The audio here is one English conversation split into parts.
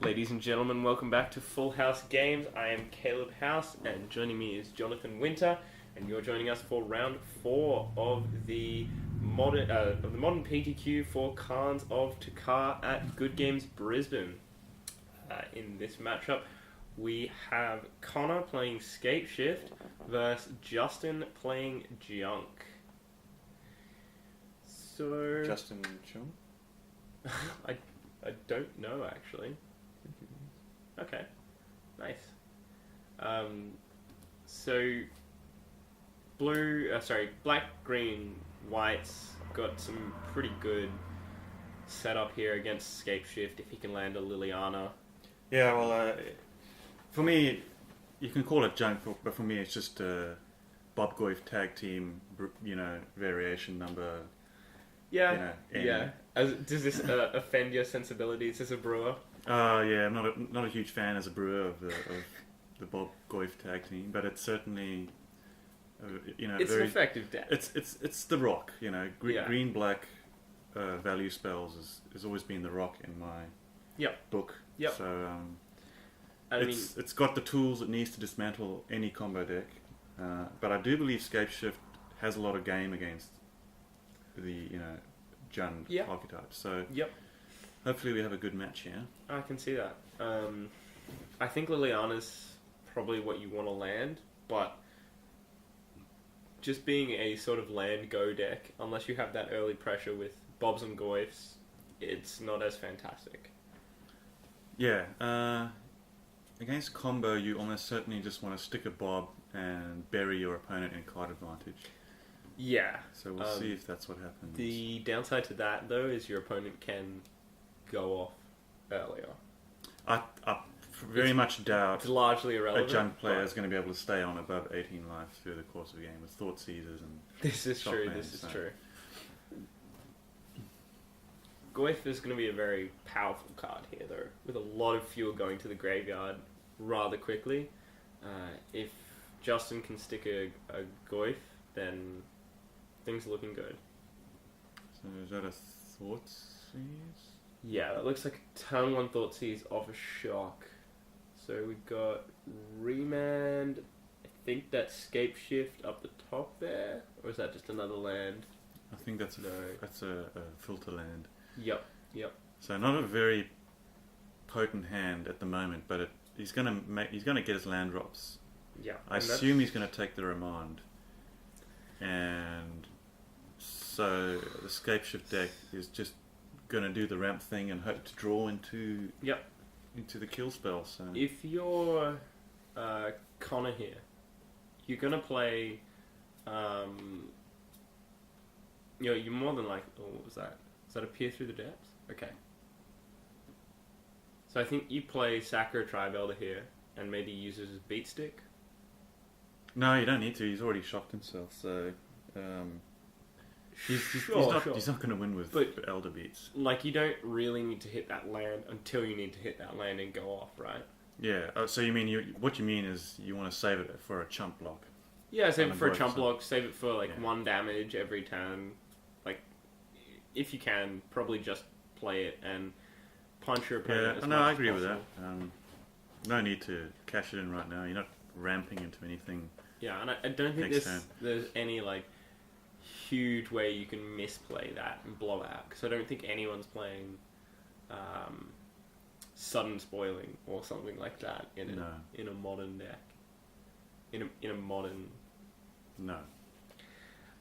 Ladies and gentlemen, welcome back to Full House Games. I am Caleb House, and joining me is Jonathan Winter, and you're joining us for round 4 of the modern PTQ for Khans of Tarkir at Good Games Brisbane. In this matchup, we have Connor playing Scapeshift versus Justin playing Junk. So Justin Chung? I don't know actually. Okay, nice. So black, green, whites got some pretty good setup here against Scapeshift if he can land a Liliana. Yeah, well, for me, you can call it junk, but for me it's just a Bob Goyf tag team, variation number. Yeah, yeah. Does this offend your sensibilities as a brewer? Yeah, I'm not a huge fan as a brewer of the Bob Goyf tag team, but it's certainly, it's very, an effective deck. It's the rock, Yeah. green black value spells has always been the rock in my book. Yep. So it's got the tools it needs to dismantle any combo deck, but I do believe Scapeshift has a lot of game against the Jund archetype. So hopefully we have a good match here. I can see that. I think Liliana's probably what you want to land, but just being a sort of land go deck, unless you have that early pressure with Bobs and Goyfs, it's not as fantastic. Yeah, against combo you almost certainly just want to stick a Bob and bury your opponent in card advantage. Yeah. So we'll see if that's what happens. The downside to that, though, is your opponent can go off earlier. I very much doubt it's largely irrelevant. A junk player is going to be able to stay on above 18 lives through the course of the game with Thought Seizers and This is true. Goyf is going to be a very powerful card here, though, with a lot of fuel going to the graveyard rather quickly. If Justin can stick a Goyf, then things are looking good. So is that a Thought Seize? Yeah, that looks like a turn 1 Thought Seize off a shock. So we've got Remand. I think that's Scapeshift up the top there, or is that just another land? I think that's a filter land. Yep. So not a very potent hand at the moment, but he's gonna get his land drops. Yeah. I assume he's gonna take the Remand, and so the Scapeshift deck is just gonna do the ramp thing and hope to draw into the kill spell. So if you're Connor here, you're gonna play. You're more than like. Oh, what was that? Does that appear through the depths? Okay. So I think you play Sakura Tribe Elder here, and maybe use it as beat stick. No, you don't need to. He's already shocked himself, so he's not going to win with Elder beats. Like, you don't really need to hit that land until you need to hit that land and go off, right? Yeah. So you mean what you mean is you want to save it for a chump block? Yeah, save it for a chump block. Save it for 1 damage every turn. Like, if you can, probably just play it and punch your opponent. Yeah, I agree with that. No need to cash it in right now. You're not ramping into anything. Yeah, and I don't think there's any huge way you can misplay that and blow out, because I don't think anyone's playing sudden spoiling or something like that in a modern deck. In a modern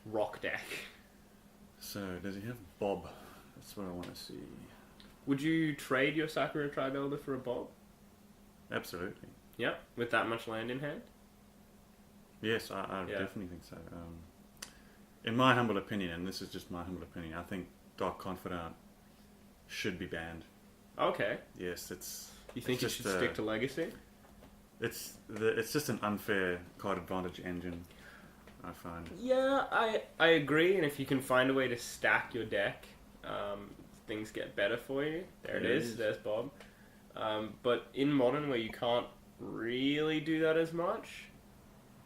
rock deck. So does he have Bob? That's what I want to see. Would you trade your Sakura Tribe Elder for a Bob? Absolutely. Yeah, with that much land in hand? Yes, I definitely think so. In my humble opinion, and this is just my humble opinion, I think Dark Confidant should be banned. Okay. Yes, it's... You think you should stick to Legacy? It's just an unfair card advantage engine, I find. Yeah, I agree, and if you can find a way to stack your deck, things get better for you. There it is. There's Bob. But in Modern, where you can't really do that as much,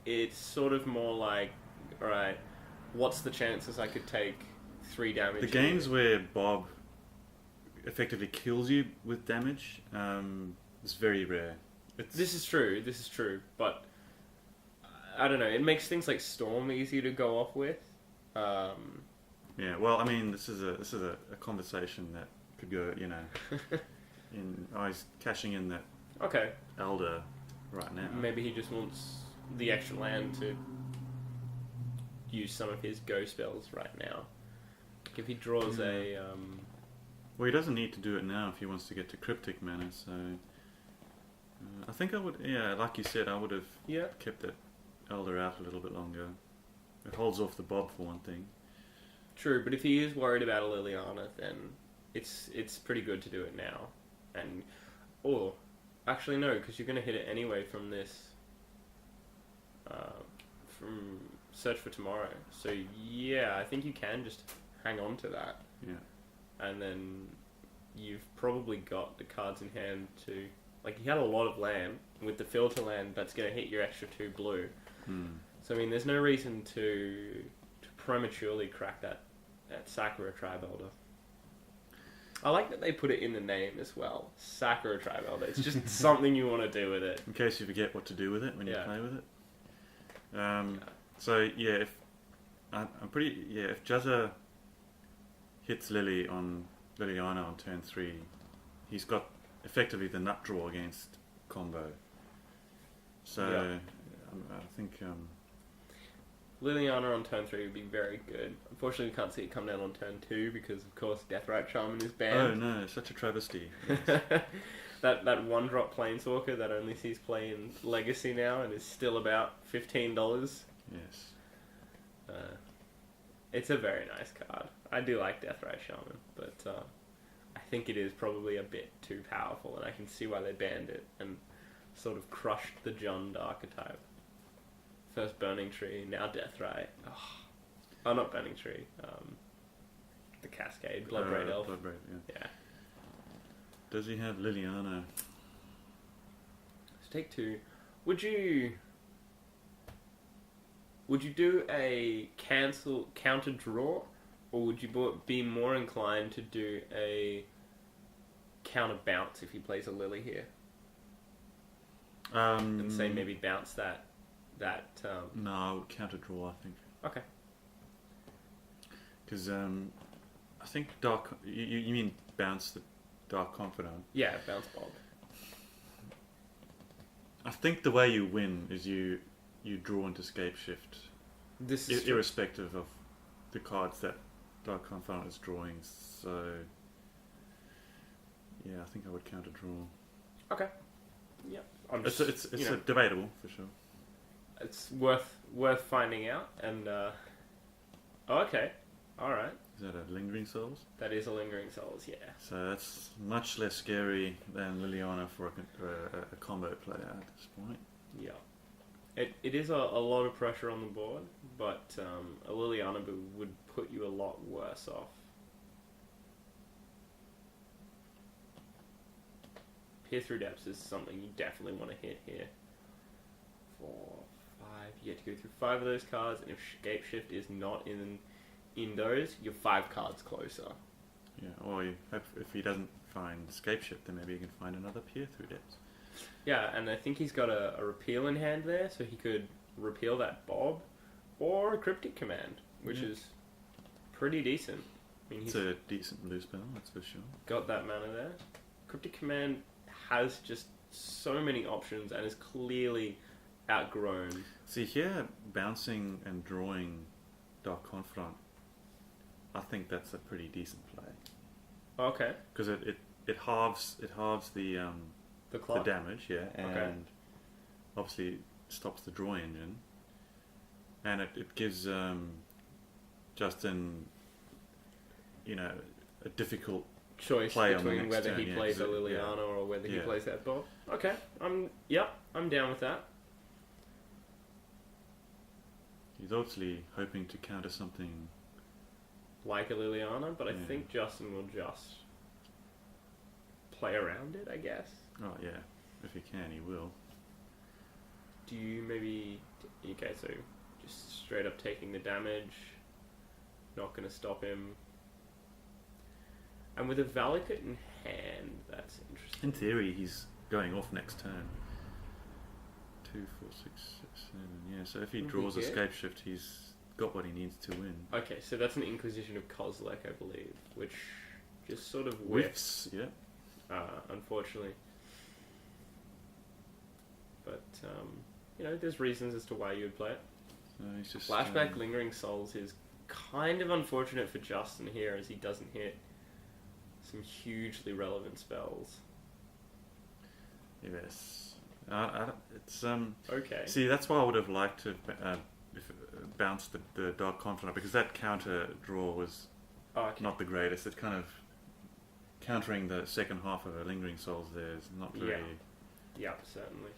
it's sort of more like, alright, what's the chances I could take 3 damage? The games where Bob effectively kills you with damage is very rare. This is true, but I don't know. It makes things like Storm easy to go off with. Yeah, well, I mean, this is a conversation that could go, he's cashing in that Elder right now. Maybe he just wants the extra land to use some of his go spells right now. Like if he draws Well, he doesn't need to do it now if he wants to get to Cryptic Mana, so... I think I would, like you said, I would have kept that Elder out a little bit longer. It holds off the Bob for one thing. True, but if he is worried about a Liliana, then it's pretty good to do it now. And actually no, because you're going to hit it anyway from this, from Search for Tomorrow. So yeah, I think you can just hang on to that. Yeah. And then you've probably got the cards in hand to... Like, he had a lot of land. With the filter land, that's going to hit your extra 2 blue. So, I mean, there's no reason to prematurely crack that Sakura Tribe Elder. I like that they put it in the name as well. Sakura Tribe Elder. It's just something you want to do with it. In case you forget what to do with it when you play with it. So, yeah, if Jazza hits Liliana on turn 3, he's got effectively the nut draw against combo. So I think Liliana on turn 3 would be very good. Unfortunately, we can't see it come down on turn 2 because, of course, Deathrite Shaman is banned. Oh no, such a travesty. Yes. that 1-drop Planeswalker that only sees play in Legacy now and is still about $15. Yes. It's a very nice card. I do like Deathrite Shaman, but I think it is probably a bit too powerful, and I can see why they banned it and sort of crushed the Jund archetype. First Burning Tree, now Deathrite. Oh, not Burning Tree. The Cascade, Bloodbraid Elf. Bloodbraid, yeah. Does he have Liliana? Let's take 2. Would you do a counter draw, or would you be more inclined to do a counter bounce if he plays a Lily here? And say maybe bounce that. No, I would counter draw, I think. Okay. Because I think Dark. You mean bounce the Dark Confidant? Yeah, bounce Bob. I think the way you win is you draw into Scapeshift. This is irrespective of the cards that Dark Confidant is drawing. So yeah, I think I would counter draw. Okay. Yeah. It's debatable for sure. It's worth finding out. And okay, all right. Is that a Lingering Souls? That is a Lingering Souls, yeah. So that's much less scary than Liliana for a combo player at this point. Yeah. It is a lot of pressure on the board, but a Liliana would put you a lot worse off. Peer Through Depths is something you definitely want to hit here. 4, 5, you get to go through 5 of those cards, and if Scapeshift is not in those, you're 5 cards closer. Yeah, or if he doesn't find Scapeshift, then maybe he can find another Peer Through Depths. Yeah, and I think he's got a repeal in hand there, so he could repeal that Bob, or a Cryptic Command, which is pretty decent. I mean, it's a decent blue spell, that's for sure. Got that mana there. Cryptic Command has just so many options and is clearly outgrown. See here, bouncing and drawing Dark Confidant, I think that's a pretty decent play. Okay. Because it halves the damage, and obviously stops the draw engine, and it gives Justin, a difficult choice play between on whether turn, he plays a Liliana or whether he plays that Bob. Okay, I'm down with that. He's obviously hoping to counter something like a Liliana, but I think Justin will just play around it, I guess. Oh yeah, if he can, he will. Do you maybe... Okay, so just straight up taking the damage, not going to stop him. And with a Valakut in hand, that's interesting. In theory, he's going off next turn. 2, 4, 6, 7. Yeah, so if he draws a Scapeshift, he's got what he needs to win. Okay, so that's an Inquisition of Kozilek, I believe, which just sort of whiffs. Yeah. Unfortunately. But, there's reasons as to why you would play it. So he's just, Flashback Lingering Souls is kind of unfortunate for Justin here, as he doesn't hit some hugely relevant spells. Yes. It's okay. See, that's why I would have liked to bounce the Dark Confidant, because that counter draw was not the greatest. It's kind of countering the second half of a Lingering Souls there is not very... Yeah, certainly.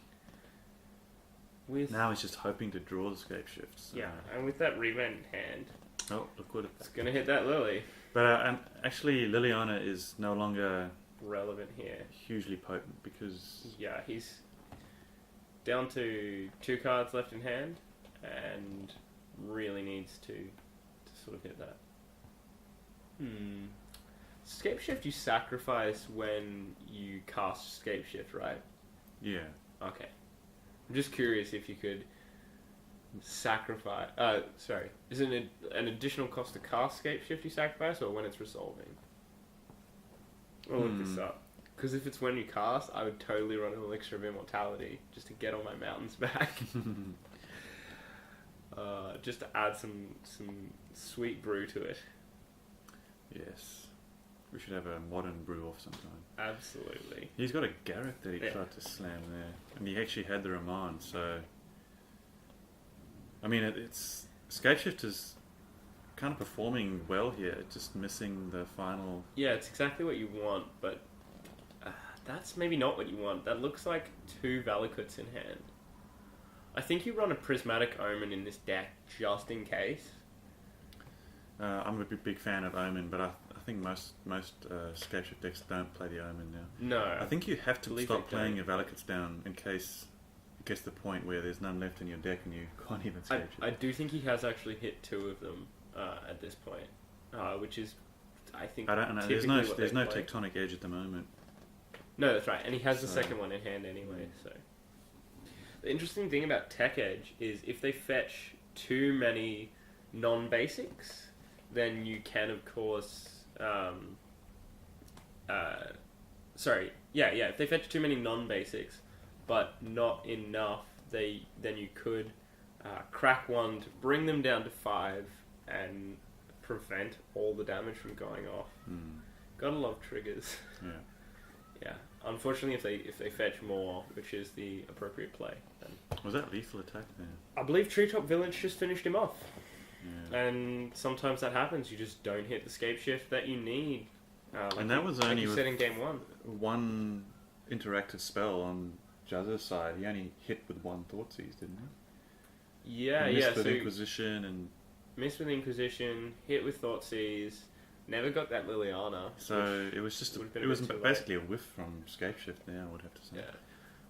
Now he's just hoping to draw the Scapeshifts. Yeah, and with that revent in hand... Oh, look what it's going to hit that Lily. But and actually, Liliana is no longer... relevant here. Hugely potent, because... Yeah, he's down to 2 cards left in hand, and really needs to sort of hit that. Scapeshift you sacrifice when you cast Scapeshift, right? Yeah. Okay. I'm just curious if you could sacrifice... Is it an additional cost to cast Scapeshift you sacrifice, or when it's resolving? I'll look this up. Because if it's when you cast, I would totally run an Elixir of Immortality just to get all my mountains back. Just to add some sweet brew to it. Yes. We should have a modern brew off sometime. Absolutely. He's got a Garrett that he tried to slam there. And he actually had the Remand, so... I mean, it's... Scapeshift is kind of performing well here. It's just missing the final... Yeah, it's exactly what you want, but... that's maybe not what you want. That looks like 2 Valakuts in hand. I think you run a Prismatic Omen in this deck just in case. I'm a big fan of Omen, but I think most Scapeshift decks don't play the Omen now. No. I think you have to stop playing your Valakuts down in case it gets to the point where there's none left in your deck and you can't even Scapeshift. I do think he has actually hit 2 of them at this point, which is, I think, I don't know. There's no Tectonic Edge at the moment. No, that's right, and he has the second one in hand anyway. So the interesting thing about Tech Edge is if they fetch too many non-basics, then you can, of course... if they fetch too many non-basics, but not enough, then you could crack one to bring them down to 5 and prevent all the damage from going off. Gotta love triggers. Yeah. Yeah. Unfortunately, if they fetch more, which is the appropriate play, then... Was that lethal attack there? I believe Treetop Village just finished him off. Yeah. And sometimes that happens. You just don't hit the Scapeshift that you need. And that was only like in game 1. One interactive spell on Jazza's side. He only hit with 1 Thoughtseize, didn't he? Yeah, missed with Inquisition and... Missed with Inquisition, hit with Thoughtseize, never got that Liliana. So it was just basically a whiff from Scapeshift there, I would have to say. Yeah.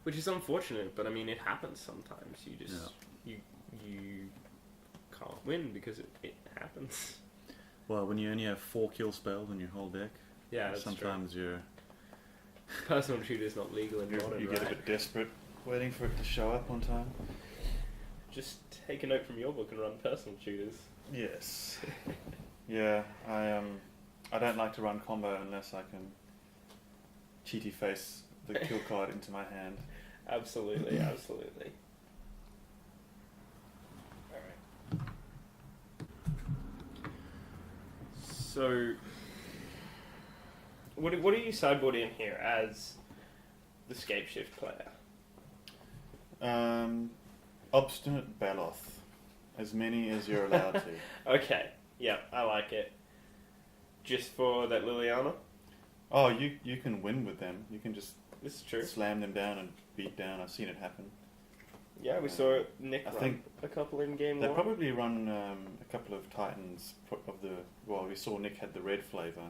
Which is unfortunate, but I mean, it happens sometimes. You just... You can't win because it happens. Well, when you only have 4 kill spells in your whole deck, that's sometimes true. Personal shooter's not legal in Modern, you get a bit desperate, waiting for it to show up on time. Just take a note from your book and run personal shooters. Yes. Yeah, I don't like to run combo unless I can cheaty face the kill card into my hand. Absolutely, absolutely. So, what are you sideboarding here as the Scapeshift player? Obstinate Baloth. As many as you're allowed to. Okay, yeah, I like it. Just for that Liliana? Oh, you can win with them. You can just this is true. Slam them down and beat down. I've seen it happen. Yeah, we saw Nick run a couple in game 1. They probably run a couple of Titans of the... Well, we saw Nick had the red flavour.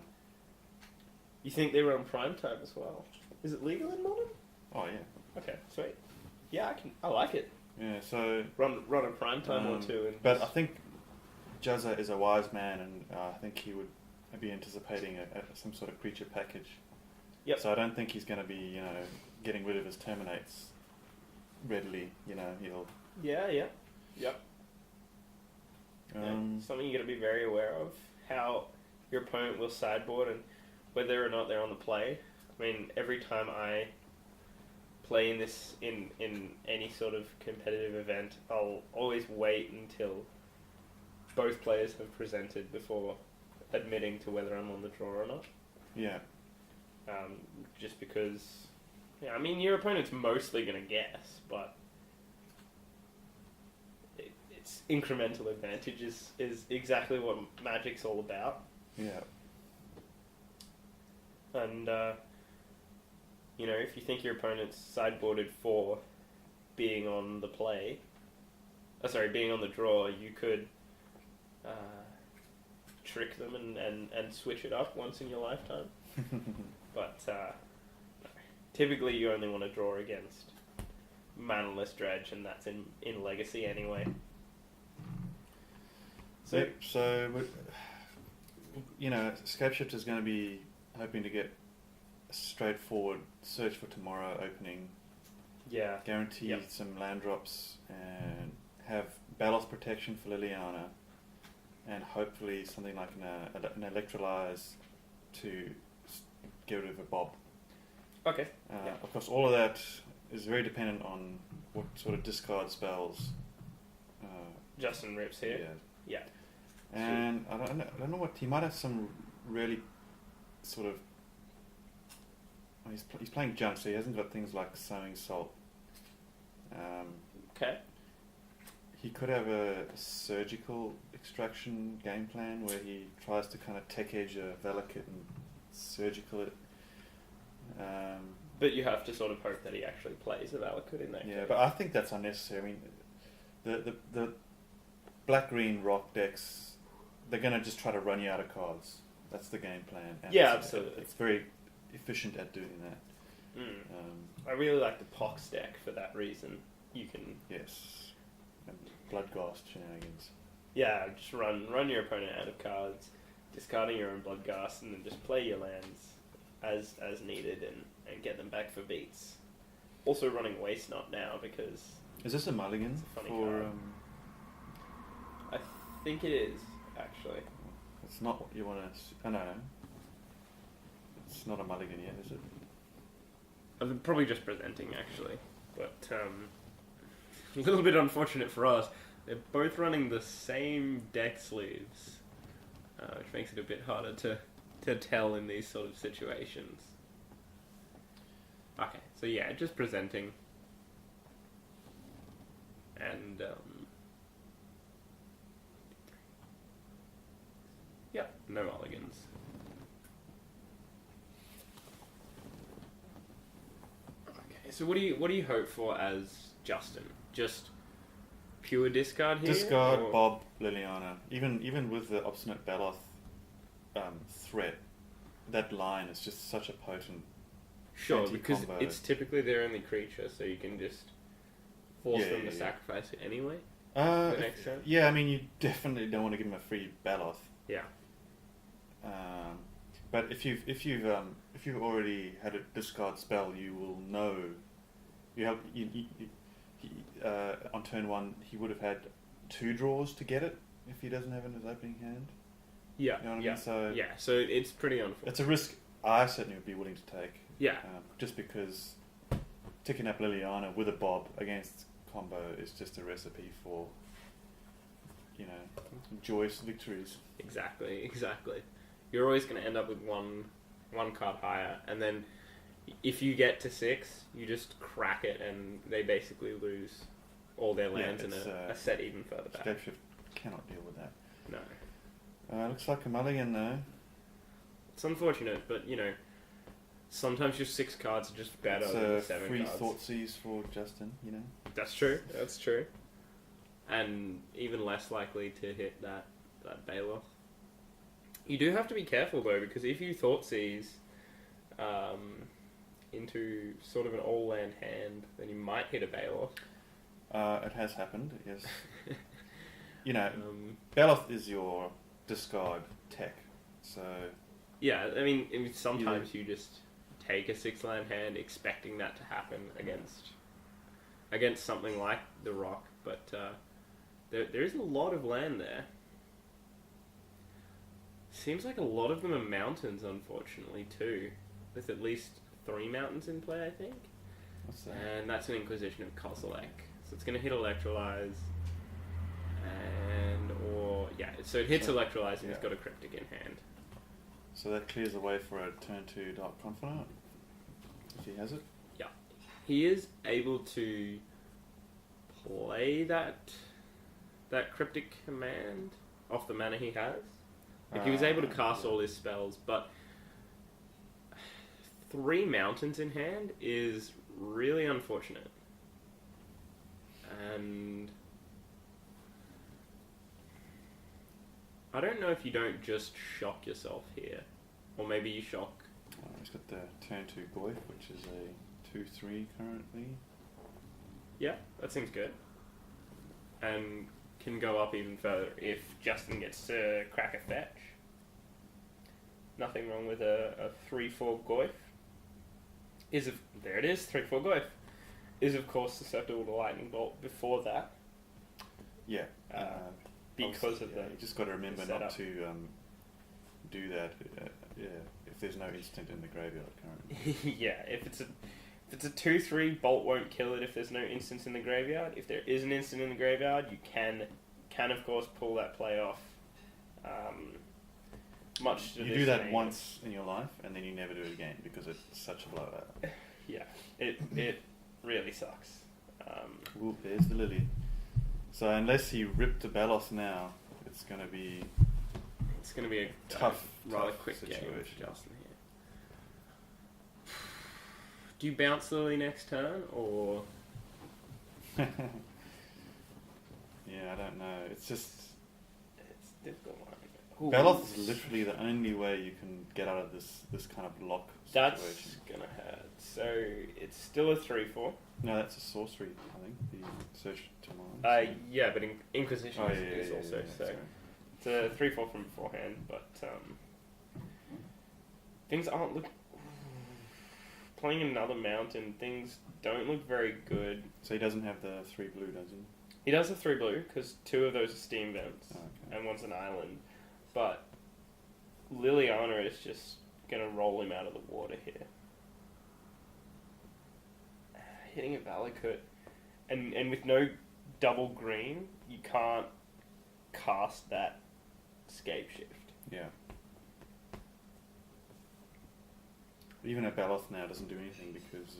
You think they run Prime Time as well? Is it legal in Modern? Oh, yeah. Okay, sweet. Yeah, I like it. Yeah, so... Run a Prime Time or 2. But I think Jazza is a wise man, and I think he would I'd be anticipating some sort of creature package. Yep. So I don't think he's going to be, getting rid of his terminates readily. He'll. Yeah. Yep. Something you got to be very aware of, how your opponent will sideboard and whether or not they're on the play. I mean, every time I play in this in any sort of competitive event, I'll always wait until both players have presented before admitting to whether I'm on the draw or not. Yeah. Just because, I mean, your opponent's mostly going to guess, but it's incremental advantage is exactly what Magic's all about. Yeah. And, if you think your opponent's sideboarded for being on the play, being on the draw, you could trick them and switch it up once in your lifetime. But typically you only want to draw against manaless dredge, and that's in Legacy anyway. So Scapeshift is going to be hoping to get a straightforward Search for Tomorrow opening. Yeah. Guarantee some land drops and have Baloth protection for Liliana, and hopefully something like an Electrolyze to get rid of a Bob. Okay. Of course, all of that is very dependent on what sort of discard spells Justin rips here. Yeah. And I don't know what he might have some really sort of. He's playing junk, so he hasn't got things like Sowing Salt. Okay. He could have a surgical extraction game plan where he tries to kind of tech edge a Valakut and surgical it. But you have to sort of hope that he actually plays a Valakut in that case. Yeah, but I think that's unnecessary. I mean, the black-green rock decks, they're going to just try to run you out of cards. That's the game plan. And absolutely. It's very efficient at doing that. I really like the Pox deck for that reason. You can... Yes. And Bloodghast shenanigans. Yeah, just run your opponent out of cards, discarding your own Bloodghast, and then just play your lands as needed and get them back for beats. Also running Waste Not now because... Is this a mulligan? It's a funny card. I think it is, actually. It's not what you want to... Oh, no. It's not a mulligan yet, is it? I'm probably just presenting, actually. But, a little bit unfortunate for us. They're both running the same deck sleeves, which makes it a bit harder to tell in these sort of situations. Okay, so yeah, just presenting. And, yeah, no mulligans. Okay, so what do you hope for as Justin? Just pure discard here? Discard, Bob, Liliana. Even with the Obstinate Baloth threat, that line is just such a potent Sure, because combo. it's typically their only creature, so you can just force them to sacrifice it anyway. That makes sense. Yeah, I mean, you definitely don't want to give them a free Baloth. Yeah. But if you've already had a discard spell, you will know. On turn one, he would have had 2 draws to get it if he doesn't have it in his opening hand. Yeah. You know what I mean? So it's pretty unfortunate. It's a risk I certainly would be willing to take. Yeah. Just because ticking up Liliana with a Bob against combo is just a recipe for, joyous victories. Exactly. You're always going to end up with one card higher, and then if you get to 6, you just crack it, and they basically lose all their lands in a set even further back. Scapeshift cannot deal with that. No. Looks like a mulligan though. It's unfortunate, but sometimes your 6 cards are just better than 7 free cards. Thoughtseize for Justin, That's true. And even less likely to hit that Baloth. You do have to be careful though, because if you Thoughtseize into sort of an all-land hand, then you might hit a Baloth. It has happened, yes. Baloth is your discard tech. So yeah, I mean sometimes you just take a 6-land hand expecting that to happen against something like the rock, but there is a lot of land there. Seems like a lot of them are mountains, unfortunately, too. There's at least 3 mountains in play, I think. what's that? And that's an Inquisition of Kozilek. So it's going to hit Electrolyze. So it hits Electrolyze and he's got a Cryptic in hand. So that clears the way for a turn 2 Dark Confidant, if he has it. Yeah. He is able to play that Cryptic command off the mana he has. Like he was able to cast all his spells, but 3 mountains in hand is really unfortunate. And I don't know if you don't just shock yourself here. Or maybe you shock... He's got the turn 2 Goyf, which is a 2/3 currently. Yeah, that seems good. And can go up even further if Justin gets to crack a fetch. Nothing wrong with a 3/4 Goyf. There it is, 3/4 Goyf. Is of course susceptible to Lightning Bolt before that. Yeah. Because of the... You just got to remember not to do that. If there's no instant in the graveyard currently. Yeah, if it's a 2/3, Bolt won't kill it if there's no instance in the graveyard. If there is an instant in the graveyard, you can of course pull that play off. You do that once in your life, and then you never do it again because it's such a blowout. Yeah, it really sucks. Ooh, there's the Lily. So unless he ripped the Balos now, it's going to be a tough, rather quick situation. game for Justin here. Do you bounce Lily next turn, or? Yeah, I don't know. It's difficult. Balos is literally the only way you can get out of this kind of lock situation. That's gonna hurt. So it's still a 3/4. No, that's a sorcery, I think. The Search to Mind. Yeah, but Inquisition is also so. Sorry. It's a 3/4 from beforehand, but things aren't playing another mountain. Things don't look very good. So he doesn't have the 3 blue, does he? He does have 3 blue because 2 of those are steam vents, okay. and one's an island. But Liliana is just gonna roll him out of the water here. Hitting a Valakut, and with no double green, you can't cast that Scapeshift. Yeah. Even a Balos now doesn't do anything because...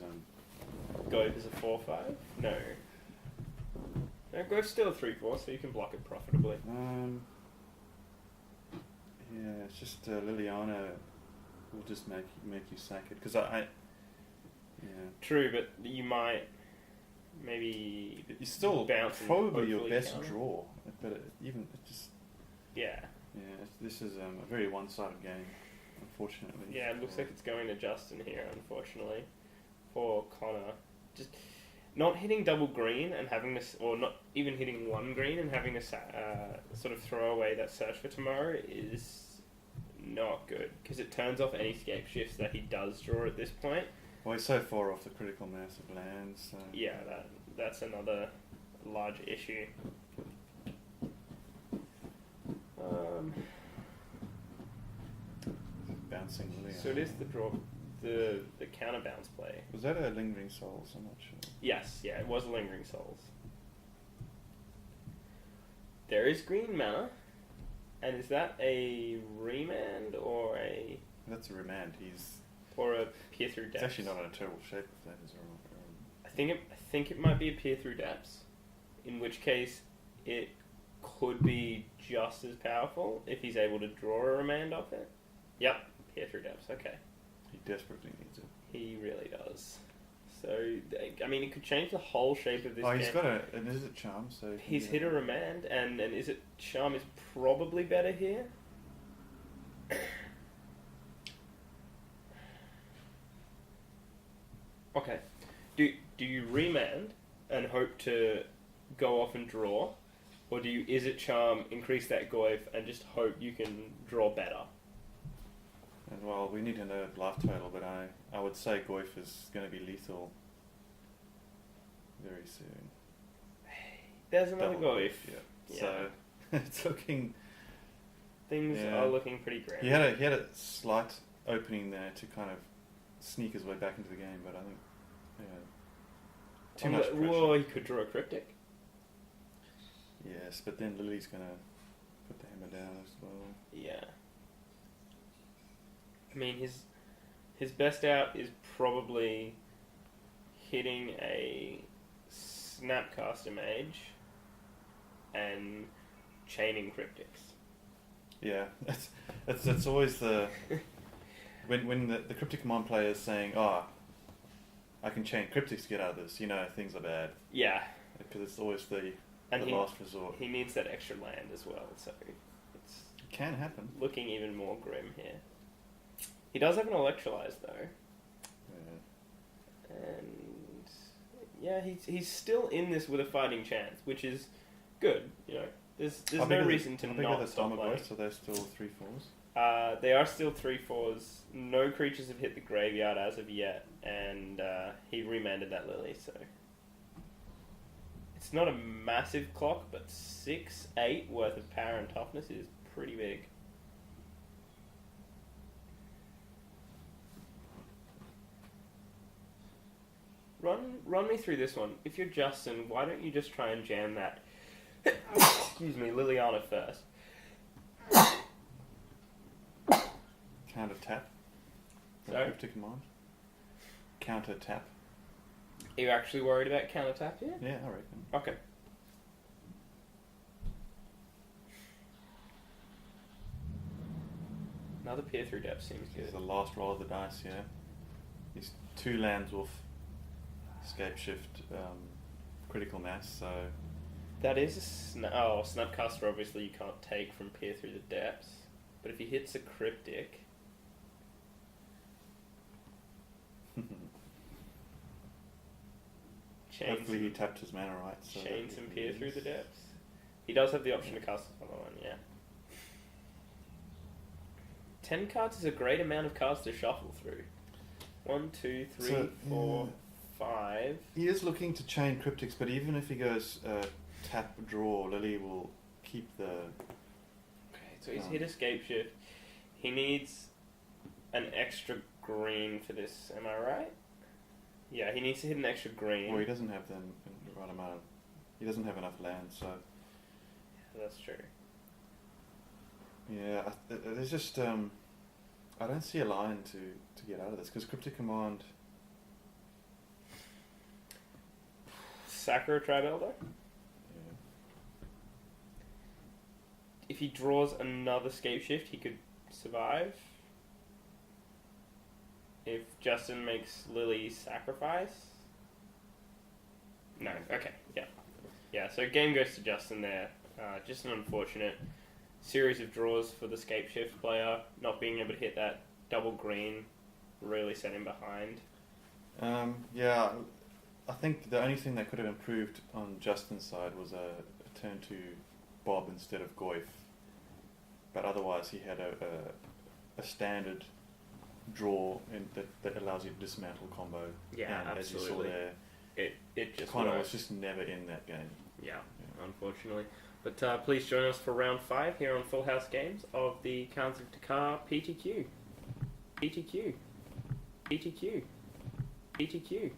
Goyf is a 4/5? No. No, Goyf's still a 3/4, so you can block it profitably. Yeah, it's just Liliana will just make you sack it. Because yeah. True, but you might maybe... You're still bounce probably your best draw. But even... Yeah. Yeah, this is a very one-sided game, unfortunately. Yeah, it looks like it's going to Justin here, unfortunately. For Connor. Just not hitting double green and having this... Or not even hitting 1 green and having to sort of throw away that Search for Tomorrow is not good. Because it turns off any Scapeshifts that he does draw at this point. Well, he's so far off the critical mass of lands. So. Yeah, that's another large issue. Bouncing Lily. So it is the draw, the counterbounce play. Was that a Lingering Souls? I'm not sure. Yes, yeah, it was Lingering Souls. There is green mana, and is that a remand or a... That's a remand. Or a peer through depths. It's actually not in a terrible shape if that is I think it might be a peer through depths, in which case it could be just as powerful if he's able to draw a remand off it. Yep, peer through depths. Okay. He desperately needs it. He really does. So I mean, it could change the whole shape of this. Oh, he's got an Izzet Charm, so he's hit a remand, and Izzet Charm is probably better here. Okay. Do you remand and hope to go off and draw, or do you Izzet Charm, increase that Goyf, and just hope you can draw better? And well, we need to know life total, but I would say Goif is going to be lethal very soon. There's another Goif. Yeah. So it's looking. Things are looking pretty grim. He had a slight opening there to kind of sneak his way back into the game, but I think too much pressure. Well, he could draw a cryptic. Yes, but then Lily's going to put the hammer down as well. Yeah. I mean, his best out is probably hitting a Snapcaster Mage and chaining cryptics. Yeah, that's always the when the cryptic command player is saying, "Oh, I can chain cryptics to get out of this," things are bad. Yeah, because it's always the last resort. He needs that extra land as well, so it can happen. Looking even more grim here. He does have an Electrolyze though. Yeah. And yeah, he's still in this with a fighting chance, which is good. There's no reason to not stop playing. So they're still 3/4s? They are still 3/4s. No creatures have hit the graveyard as of yet, and he remanded that Lily, so it's not a massive clock, but 6-8 worth of power and toughness is pretty big. Run me through this one. If you're Justin, why don't you just try and jam that excuse me, Liliana first. Counter tap. Sorry? Cryptic command. Counter tap. Are you actually worried about counter tap here? Yeah, I reckon. Okay. Another peer through depth seems good. It's the last roll of the dice, yeah. He's 2 lands off Scapeshift critical mass, so... That is a Snapcaster obviously you can't take from peer through the depths, but if he hits a cryptic... Hopefully he tapped his mana right. So chain some peer through the depths. He does have the option to cast another one, yeah. 10 cards is a great amount of cards to shuffle through. 1, 2, 3, 4, 5. He is looking to chain cryptics, but even if he goes tap draw, Lily will keep the... Okay, so he's hit Scapeshift. He needs an extra green for this, am I right? Yeah, he needs to hit an extra green. Well, he doesn't have them in the right amount. He doesn't have enough land, so... Yeah, that's true. Yeah, there's just... I don't see a line to get out of this, because Cryptic Command... Sacro Tribe Elder? Yeah. If he draws another Scapeshift, he could survive. If Justin makes Lily sacrifice... No, okay, yeah. Yeah, so game goes to Justin there. Just an unfortunate series of draws for the Scapeshift player. Not being able to hit that double green really set him behind. Yeah, I think the only thing that could have improved on Justin's side was a turn to Bob instead of Goif. But otherwise he had a standard draw that allows you to dismantle combo. Yeah, and absolutely. As you saw there, it just Connor was just never in that game. Yeah, unfortunately. But please join us for round 5 here on Full House Games of the Khans of Tarkir PTQ. PTQ. PTQ. PTQ.